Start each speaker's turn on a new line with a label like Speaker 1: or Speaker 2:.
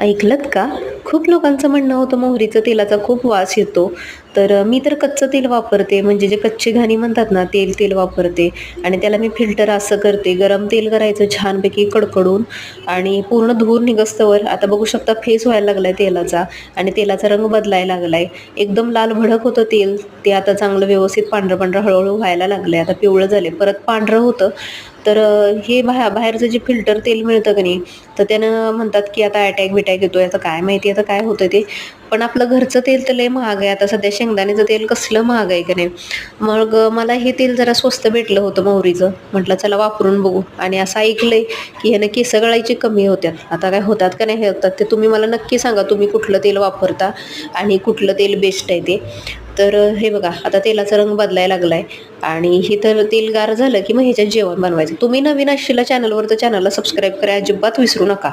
Speaker 1: ऐकलत का? खूप लोकांचं म्हणणं होतं मोहरीचं तेलाचा खूप वास येतो. तर मी तर कच्चं तेल वापरते म्हणजे जे कच्ची घाणी म्हणतात ना तेल वापरते आणि त्याला मी फिल्टर असं करते. गरम तेल करायचं छानपैकी कडकडून आणि पूर्ण धूर निघस्तवर आता बघू शकता फेस व्हायला लागलाय तेलाचा आणि तेलाचा रंग बदलायला लागलाय. एकदम लाल भडक होतं तेल. ते आता चांगलं व्यवस्थित पांढरं-पांढरं हळू व्हायला लागलंय. आता पिवळं झालंय. परत पांढरं होतं. तर हे बाहेरचं जे फिल्टर तेल मिळतं की नाही, तर त्यानं म्हणतात की आता अटॅक-बिटॅक येतोय. आता काय माहिती आता काय होतंय ते. पण आपलं घरचं तेल तर लय महाग आहे. आता सध्या शेंगदाण्याचं तेल कसलं महाग आहे की नाही. मग मला हे तेल जरा स्वस्त भेटलं होतं मोहरीचं. म्हटलं चला वापरून बघू आणि असं ऐकलंय की ह्यानं केस गळायचे कमी होतात. आता काय होतात का नाही हे होतात ते तुम्ही मला नक्की सांगा तुम्ही कुठलं तेल वापरता आणि कुठलं तेल बेस्ट आहे ते. तर हे बघा आता तेलाचा रंग बदलायला लागलाय आणि हे तर तेल गार झालं की मग ह्याच्यात जेवण बनवायचं. तुम्ही नवीन असशीला चॅनलवर तर चॅनलला सबस्क्राईब करायला अजिबात विसरू नका.